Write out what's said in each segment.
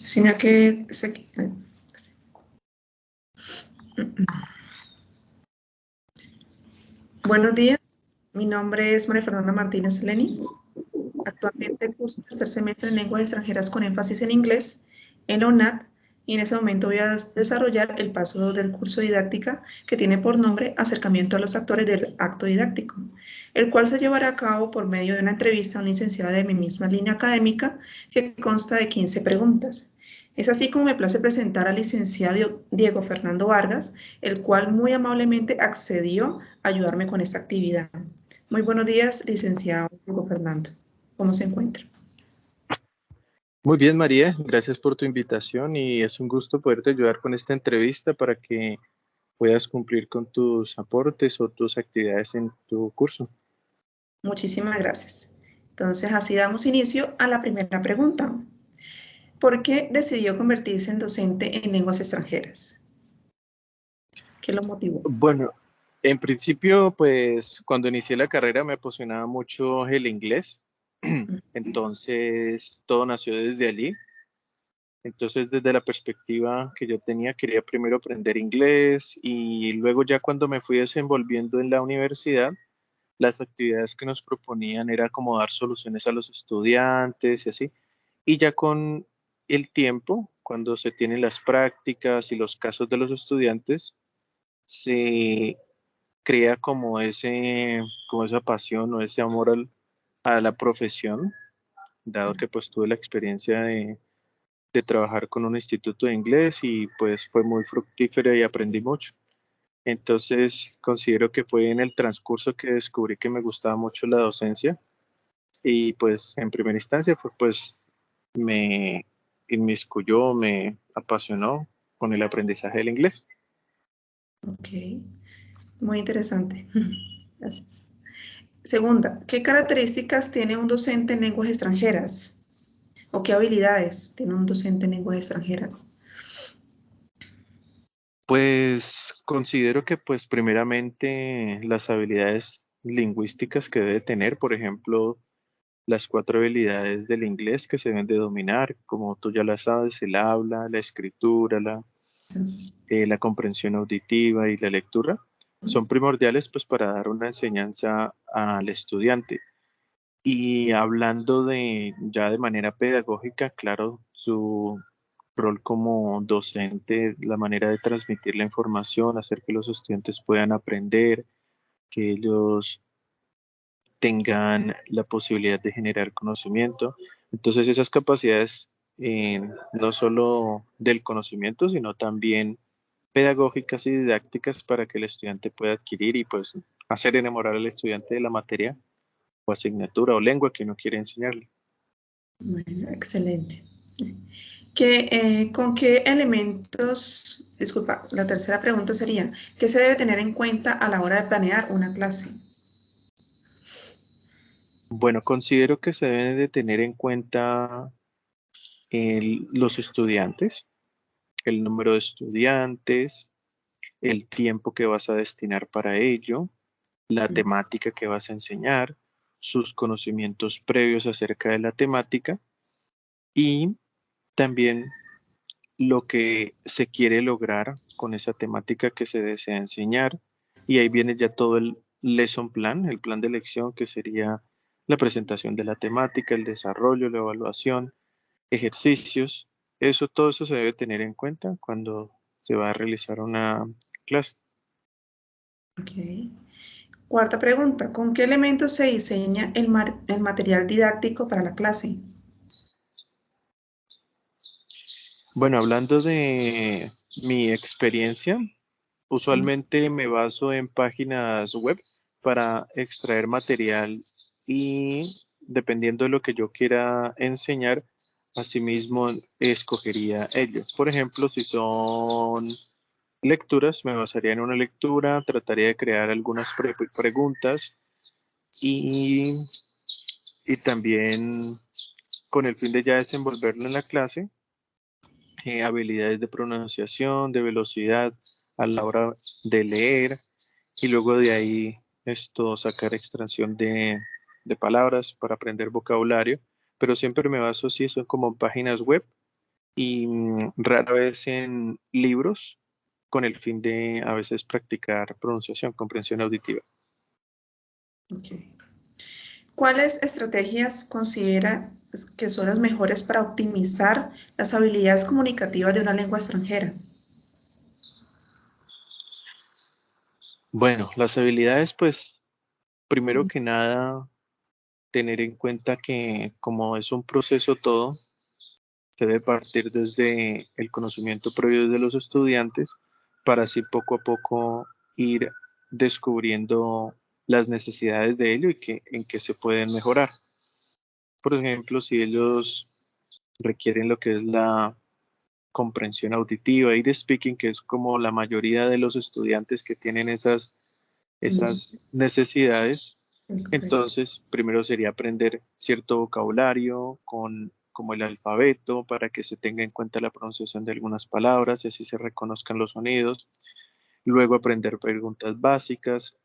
Sino que Buenos días, mi nombre es María Fernanda Martínez Lenis. Actualmente curso tercer semestre en lenguas extranjeras con énfasis en inglés en la UNAD y en ese momento voy a desarrollar el paso del curso didáctica que tiene por nombre Acercamiento a los actores del acto didáctico, el cual se llevará a cabo por medio de una entrevista a un licenciado de mi misma línea académica que consta de 15 preguntas. Es así como me place presentar al licenciado Diego Fernando Vargas, el cual muy amablemente accedió a ayudarme con esta actividad. Muy buenos días, licenciado Diego Fernando. ¿Cómo se encuentra? Muy bien, María, gracias por tu invitación y es un gusto poderte ayudar con esta entrevista para que puedas cumplir con tus aportes o tus actividades en tu curso. Muchísimas gracias. Entonces, así damos inicio a la primera pregunta. ¿Por qué decidió convertirse en docente en lenguas extranjeras? ¿Qué lo motivó? Bueno, en principio, pues cuando inicié la carrera me apasionaba mucho el inglés, entonces todo nació desde allí. Entonces, desde la perspectiva que yo tenía, quería primero aprender inglés y luego ya cuando me fui desenvolviendo en la universidad, las actividades que nos proponían era como dar soluciones a los estudiantes y así. Y ya con el tiempo, cuando se tienen las prácticas y los casos de los estudiantes, se crea como esa pasión o ese amor a la profesión, dado que pues tuve la experiencia de trabajar con un instituto de inglés y pues fue muy fructífera y aprendí mucho. Entonces considero que fue en el transcurso que descubrí que me gustaba mucho la docencia y pues en primera instancia fue pues me inmiscuyó, me apasionó con el aprendizaje del inglés. Ok, muy interesante. Gracias. Segunda, ¿qué características tiene un docente en lenguas extranjeras? ¿O qué habilidades tiene un docente en lenguas extranjeras? Pues considero que pues primeramente las habilidades lingüísticas que debe tener, por ejemplo, las 4 habilidades del inglés que se deben de dominar, como tú ya las sabes, el habla, la escritura, la comprensión auditiva y la lectura, son primordiales pues para dar una enseñanza al estudiante. Y hablando de ya de manera pedagógica, claro, su rol como docente, la manera de transmitir la información, hacer que los estudiantes puedan aprender, que ellos tengan la posibilidad de generar conocimiento. Entonces esas capacidades no solo del conocimiento, sino también pedagógicas y didácticas para que el estudiante pueda adquirir y pues hacer enamorar al estudiante de la materia o asignatura o lengua que uno quiere enseñarle. Bueno, excelente. ¿Con qué elementos, disculpa, la tercera pregunta sería, ¿qué se debe tener en cuenta a la hora de planear una clase? Bueno, considero que se deben de tener en cuenta los estudiantes, el número de estudiantes, el tiempo que vas a destinar para ello, la temática que vas a enseñar, sus conocimientos previos acerca de la temática y también lo que se quiere lograr con esa temática que se desea enseñar. Y ahí viene ya todo el lesson plan, el plan de lección, que sería la presentación de la temática, el desarrollo, la evaluación, ejercicios. Todo eso se debe tener en cuenta cuando se va a realizar una clase. Ok. Cuarta pregunta, ¿con qué elementos se diseña el material didáctico para la clase? Bueno, hablando de mi experiencia, Sí. usualmente me baso en páginas web para extraer material y dependiendo de lo que yo quiera enseñar, asimismo escogería ellos. Por ejemplo, si son lecturas, me basaría en una lectura, trataría de crear algunas preguntas y, y también con el fin de ya desenvolverlo en la clase, habilidades de pronunciación, de velocidad a la hora de leer y luego de ahí sacar extracción de palabras para aprender vocabulario, pero siempre me baso así, son como páginas web y rara vez en libros con el fin de a veces practicar pronunciación, comprensión auditiva. Ok. ¿Cuáles estrategias considera que son las mejores para optimizar las habilidades comunicativas de una lengua extranjera? Bueno, las habilidades, pues, primero que nada, tener en cuenta que como es un proceso todo, se debe partir desde el conocimiento previo de los estudiantes para así poco a poco ir descubriendo las necesidades de ello y en qué se pueden mejorar. Por ejemplo, si ellos requieren lo que es la comprensión auditiva y de speaking, que es como la mayoría de los estudiantes que tienen Sí, esas necesidades. sí, correcto. Entonces, primero sería aprender cierto vocabulario como el alfabeto para que se tenga en cuenta la pronunciación de algunas palabras y así se reconozcan los sonidos. Luego aprender preguntas básicas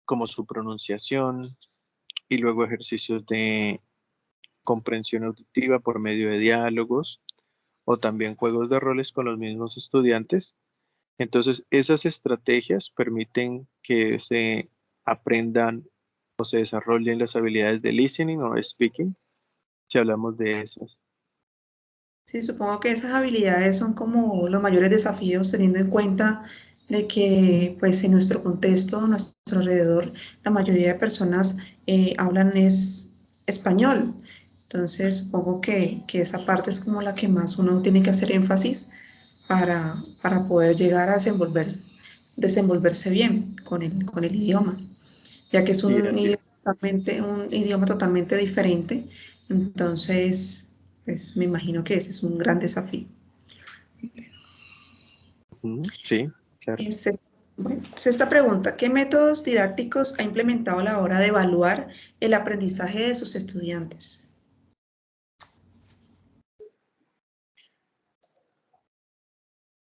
como su pronunciación y luego ejercicios de comprensión auditiva por medio de diálogos o también juegos de roles con los mismos estudiantes. Entonces, esas estrategias permiten que se aprendan o se desarrollen las habilidades de listening o speaking, si hablamos de esas. Sí, supongo que esas habilidades son como los mayores desafíos, teniendo en cuenta de que, pues, en nuestro contexto, a nuestro alrededor, la mayoría de personas hablan es español. Entonces, supongo que esa parte es como la que más uno tiene que hacer énfasis para poder llegar a desenvolverse bien con el idioma, ya que es Sí, así es. un idioma totalmente diferente. Entonces, pues me imagino que ese es un gran desafío. Ujú, sí, claro. Bueno, sexta pregunta. ¿Qué métodos didácticos ha implementado a la hora de evaluar el aprendizaje de sus estudiantes?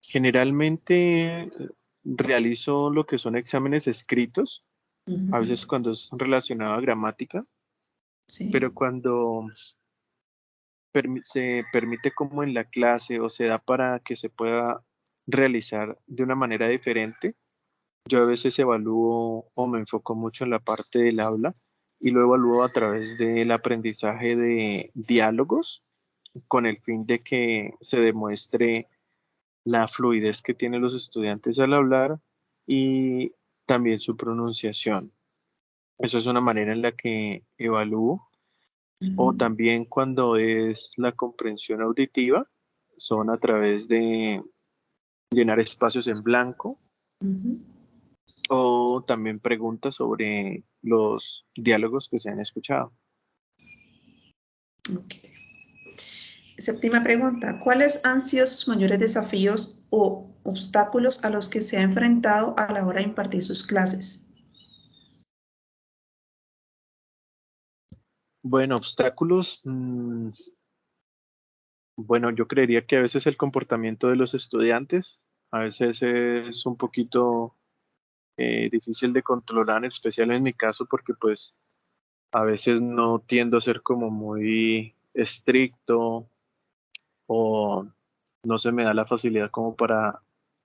Generalmente realizo lo que son exámenes escritos, a Ujú, veces cuando es relacionado a gramática, sí, pero cuando se permite como en la clase o se da para que se pueda realizar de una manera diferente. Yo a veces evalúo o me enfoco mucho en la parte del habla y lo evalúo a través del aprendizaje de diálogos con el fin de que se demuestre la fluidez que tienen los estudiantes al hablar y también su pronunciación. Eso es una manera en la que evalúo. O ujú, también cuando es la comprensión auditiva, son a través de llenar espacios en blanco ujú. o también preguntas sobre los diálogos que se han escuchado. Ok. Séptima pregunta. ¿Cuáles han sido sus mayores desafíos o obstáculos a los que se ha enfrentado a la hora de impartir sus clases? Bueno, obstáculos. Bueno, yo creería que a veces el comportamiento de los estudiantes, a veces es un poquito difícil de controlar, en especial en mi caso, porque pues a veces no tiendo a ser como muy estricto o no se me da la facilidad como para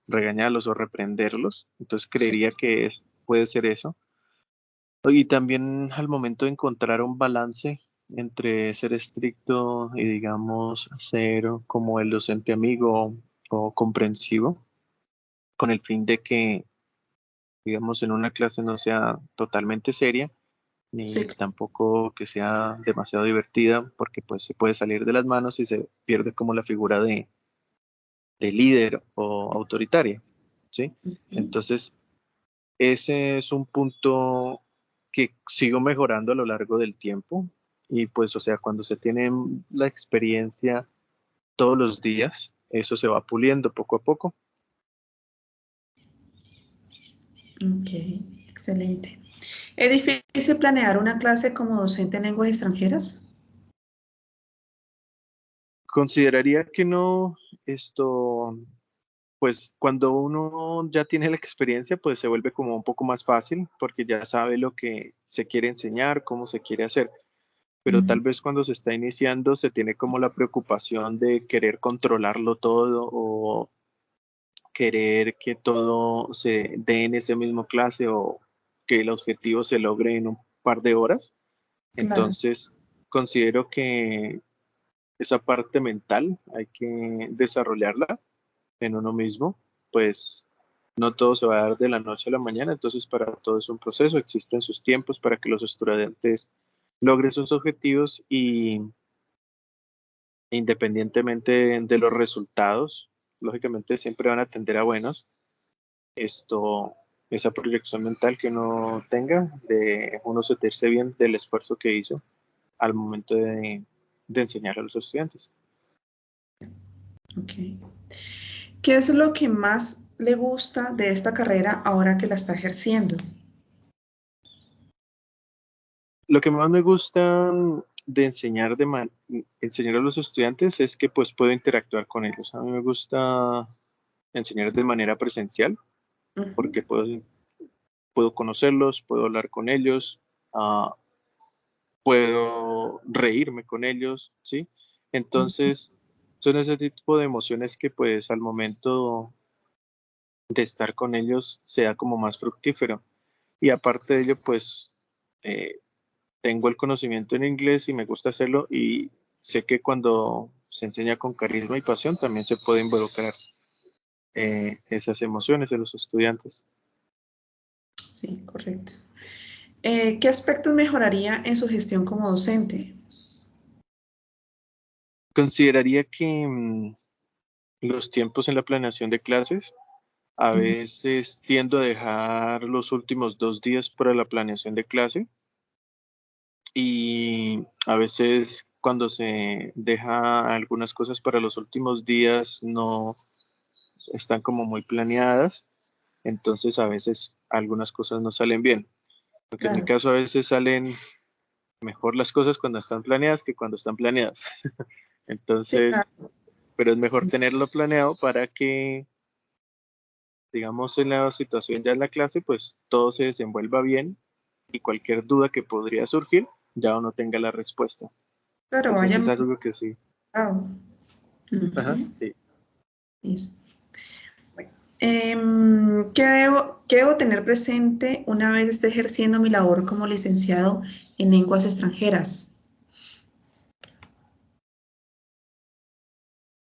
regañarlos o reprenderlos. Entonces Sí. creería que puede ser eso. Y también al momento de encontrar un balance entre ser estricto y digamos ser como el docente amigo o comprensivo, con el fin de que digamos en una clase no sea totalmente seria, Sí, ni tampoco que sea demasiado divertida, porque pues se puede salir de las manos y se pierde como la figura de líder o autoritaria, ¿sí? ujú. Entonces, ese es un punto que sigo mejorando a lo largo del tiempo y pues, o sea, cuando se tiene la experiencia todos los días, eso se va puliendo poco a poco. Ok, excelente. ¿Es difícil planear una clase como docente en lenguas extranjeras? Consideraría que no, esto, pues cuando uno ya tiene la experiencia, pues se vuelve como un poco más fácil porque ya sabe lo que se quiere enseñar, cómo se quiere hacer. pero tal vez cuando se está iniciando se tiene como la preocupación de querer controlarlo todo o querer que todo se dé en ese mismo clase o que el objetivo se logre en un par de horas. Claro, Entonces, considero que esa parte mental hay que desarrollarla en uno mismo, pues no todo se va a dar de la noche a la mañana, entonces para todo es un proceso, existen sus tiempos para que los estudiantes logren sus objetivos y independientemente de los resultados, lógicamente siempre van a tender a buenos. Esto, esa proyección mental que uno tenga de uno sentirse bien del esfuerzo que hizo al momento de enseñar a los estudiantes. ok. ¿Qué es lo que más le gusta de esta carrera ahora que la está ejerciendo? Lo que más me gusta de enseñar, enseñar a los estudiantes es que pues puedo interactuar con ellos. A mí me gusta enseñar de manera presencial Ujú, porque puedo conocerlos, puedo hablar con ellos, ah, puedo reírme con ellos, ¿sí? ujú. Entonces, son ese tipo de emociones que pues al momento de estar con ellos sea como más fructífero. Y aparte de ello, pues eh, tengo el conocimiento en inglés y me gusta hacerlo y sé que cuando se enseña con carisma y pasión también se puede involucrar esas emociones de los estudiantes. Sí, correcto. ¿Qué aspectos mejoraría en su gestión como docente? Consideraría que los tiempos en la planeación de clases, a Ujú, veces tiendo a dejar los últimos 2 días para la planeación de clase y a veces cuando se deja algunas cosas para los últimos días no están como muy planeadas, entonces a veces algunas cosas no salen bien. Porque en mi claro. caso a veces salen mejor las cosas cuando están planeadas que cuando están planeadas. Sí, Entonces, claro. pero es mejor tenerlo planeado para que, digamos, en la situación ya en la clase, pues todo se desenvuelva bien y cualquier duda que podría surgir, ya uno tenga la respuesta. Claro, Entonces vaya es muy algo que sí. enfocado. Ajá, Ujú, sí. listo. Bueno, qué debo tener presente una vez esté ejerciendo mi labor como licenciado en lenguas extranjeras?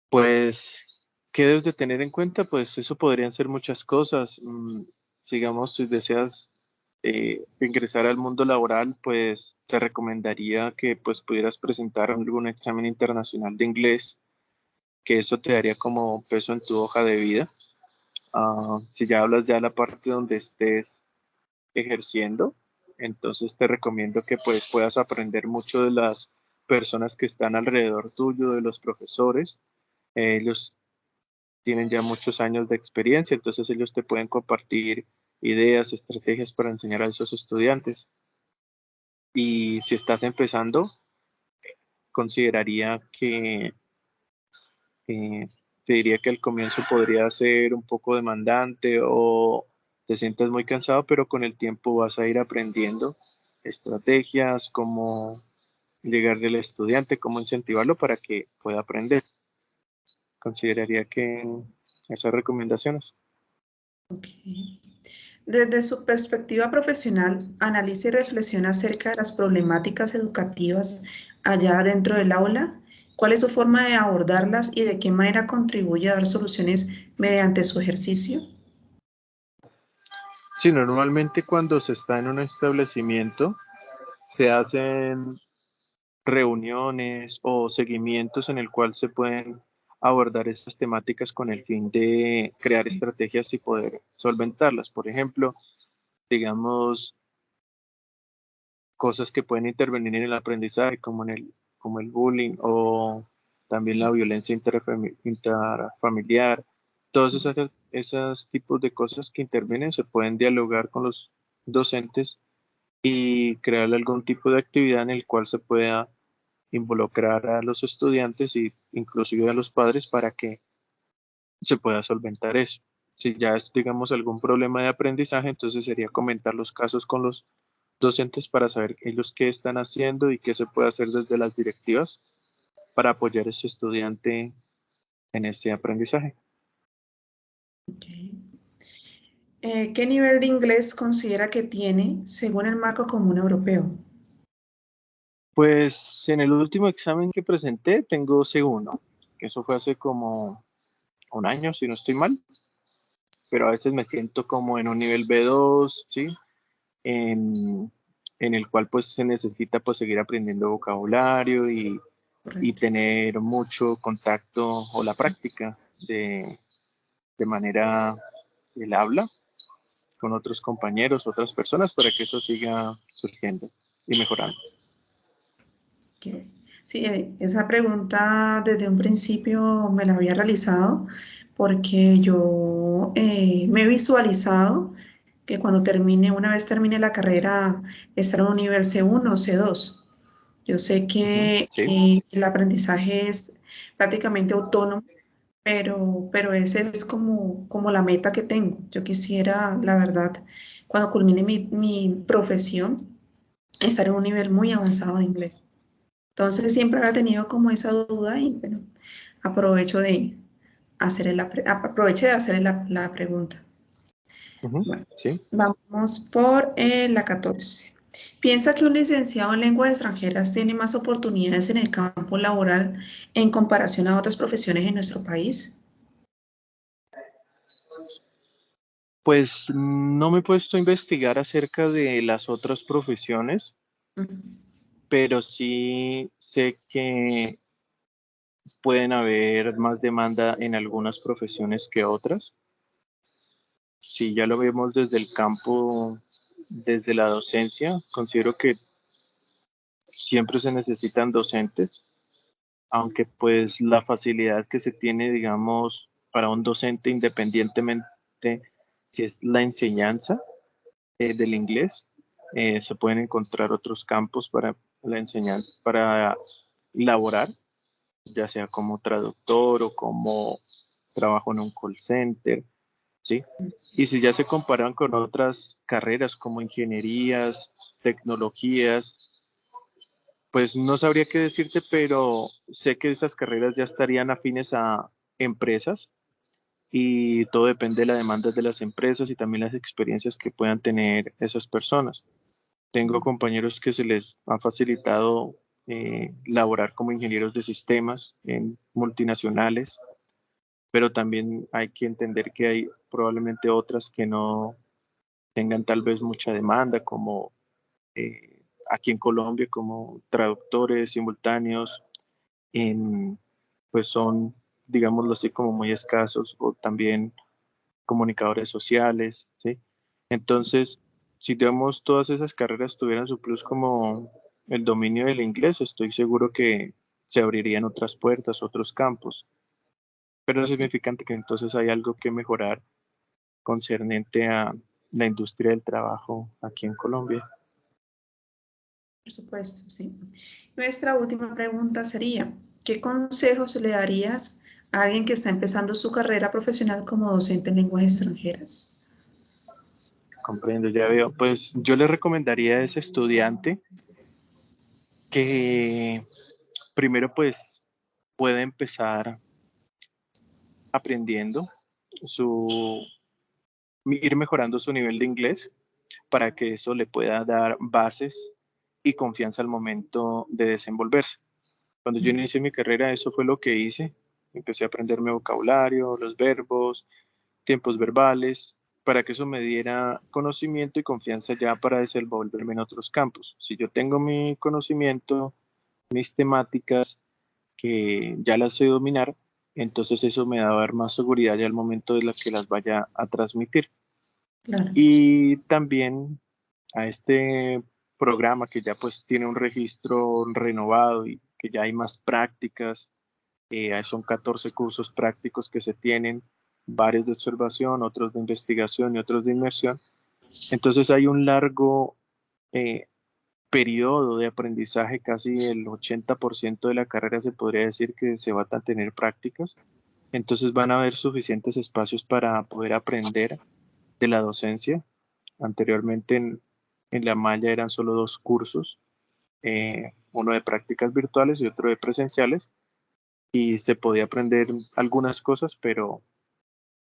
Pues, ¿qué debes de tener en cuenta? Pues eso podrían ser muchas cosas. Digamos, si deseas ingresar al mundo laboral, pues te recomendaría que pues pudieras presentar algún examen internacional de inglés, que eso te daría como peso en tu hoja de vida. Si ya hablas ya la parte donde estés ejerciendo, entonces te recomiendo que pues puedas aprender mucho de las personas que están alrededor tuyo, de los profesores. Ellos tienen ya muchos años de experiencia, entonces ellos te pueden compartir ideas, estrategias para enseñar a esos estudiantes. Y si estás empezando, consideraría que te diría que al comienzo podría ser un poco demandante o te sientes muy cansado, pero con el tiempo vas a ir aprendiendo estrategias, cómo llegarle al estudiante, cómo incentivarlo para que pueda aprender. Consideraría que esas recomendaciones. Ok. Desde su perspectiva profesional, analiza y reflexiona acerca de las problemáticas educativas allá dentro del aula. ¿Cuál es su forma de abordarlas y de qué manera contribuye a dar soluciones mediante su ejercicio? Sí, normalmente cuando se está en un establecimiento, se hacen reuniones o seguimientos en el cual se pueden abordar estas temáticas con el fin de crear estrategias y poder solventarlas. Por ejemplo, digamos, cosas que pueden intervenir en el aprendizaje, como el bullying o también la violencia intrafamiliar. Todos esos tipos de cosas que intervienen se pueden dialogar con los docentes y crear algún tipo de actividad en el cual se pueda involucrar a los estudiantes y inclusive a los padres para que se pueda solventar eso. Si ya es, digamos, algún problema de aprendizaje, entonces sería comentar los casos con los docentes para saber ellos qué están haciendo y qué se puede hacer desde las directivas para apoyar a ese estudiante en este aprendizaje. Ok. ¿Qué nivel de inglés considera que tiene según el marco común europeo? Pues en el último examen que presenté tengo C1, que eso fue hace como un año, si no estoy mal, pero a veces me siento como en un nivel B2, ¿sí? En, en el cual pues se necesita pues seguir aprendiendo vocabulario y Correcto. tener mucho contacto o la práctica de manera del habla con otros compañeros, otras personas, para que eso siga surgiendo y mejorando. Ok. Sí, esa pregunta desde un principio me la había realizado porque yo me he visualizado que cuando termine, una vez termine la carrera, estar en un nivel C1 o C2. Yo sé Ujú, que sí, el aprendizaje es prácticamente autónomo, pero ese es como la meta que tengo. Yo quisiera, la verdad, cuando culmine mi profesión, estar en un nivel muy avanzado de inglés. Entonces siempre había tenido como esa duda y bueno, aprovecho de aproveché de hacer la pregunta. ujú, Bueno, sí. vamos por la 14. ¿Piensa que un licenciado en lenguas extranjeras tiene más oportunidades en el campo laboral en comparación a otras profesiones en nuestro país? Pues no me he puesto a investigar acerca de las otras profesiones, Ujú. pero sí sé que pueden haber más demanda en algunas profesiones que otras. Si ya lo vemos desde el campo, desde la docencia, considero que siempre se necesitan docentes, aunque pues la facilidad que se tiene, digamos, para un docente independientemente si es la enseñanza del inglés, se pueden encontrar otros campos para la enseñanza, para laborar, ya sea como traductor o como trabajo en un call center, ¿sí? Y si ya se comparan con otras carreras como ingenierías, tecnologías, pues no sabría qué decirte, pero sé que esas carreras ya estarían afines a empresas y todo depende de la demanda de las empresas y también las experiencias que puedan tener esas personas. Tengo compañeros que se les ha facilitado laborar como ingenieros de sistemas en multinacionales, pero también hay que entender que hay probablemente otras que no tengan tal vez mucha demanda, como aquí en Colombia, como traductores simultáneos, en, pues son, digámoslo así, como muy escasos, o también comunicadores sociales, ¿sí? Entonces, si digamos todas esas carreras tuvieran su plus como el dominio del inglés, estoy seguro que se abrirían otras puertas, otros campos, pero no Sí, significa que entonces hay algo que mejorar concerniente a la industria del trabajo aquí en Colombia. por supuesto, sí. Nuestra última pregunta sería, ¿qué consejos le darías a alguien que está empezando su carrera profesional como docente en lenguas extranjeras? Comprendo, ya veo. Pues yo le recomendaría a ese estudiante que primero pues pueda empezar aprendiendo su, ir mejorando su nivel de inglés para que eso le pueda dar bases y confianza al momento de desenvolverse. Cuando yo inicié mi carrera, eso fue lo que hice. Empecé a aprenderme vocabulario, los verbos, tiempos verbales, para que eso me diera conocimiento y confianza ya para desenvolverme en otros campos. Si yo tengo mi conocimiento, mis temáticas, que ya las sé dominar, entonces eso me va a dar más seguridad ya al momento de la que las vaya a transmitir. Claro, Y también a este programa que ya pues tiene un registro renovado y que ya hay más prácticas, son 14 cursos prácticos que se tienen, varios de observación, otros de investigación y otros de inmersión. Entonces hay un largo eh, periodo de aprendizaje, casi el 80% de la carrera se podría decir que se va a tener prácticas. Entonces van a haber suficientes espacios para poder aprender de la docencia. Anteriormente En la malla eran solo 2 cursos, uno de prácticas virtuales y otro de presenciales, y se podía aprender algunas cosas, pero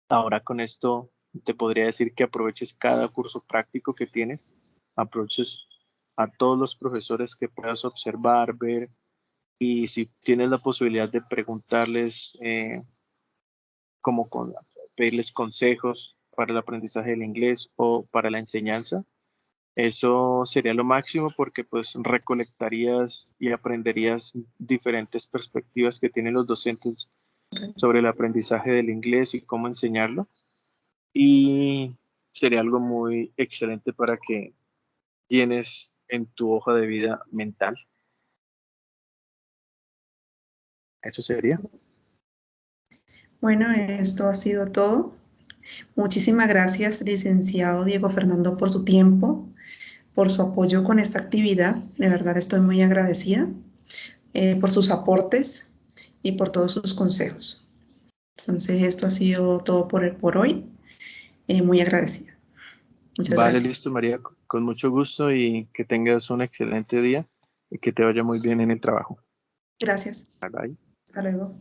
ahora con esto te podría decir que aproveches cada curso práctico que tienes, aproveches a todos los profesores que puedas observar, ver, y si tienes la posibilidad de preguntarles, como pedirles consejos para el aprendizaje del inglés o para la enseñanza, eso sería lo máximo porque pues recolectarías y aprenderías diferentes perspectivas que tienen los docentes sobre el aprendizaje del inglés y cómo enseñarlo. Y sería algo muy excelente para que tienes en tu hoja de vida mental. Eso sería. Bueno, esto ha sido todo. Muchísimas gracias, licenciado Diego Fernando, por su tiempo, por su apoyo con esta actividad. De verdad estoy muy agradecida por sus aportes y por todos sus consejos. Entonces, esto ha sido todo por hoy. Muy agradecida. Muchas Vale, gracias. listo, María, con mucho gusto y que tengas un excelente día y que te vaya muy bien en el trabajo. Gracias. Bye bye. Hasta luego.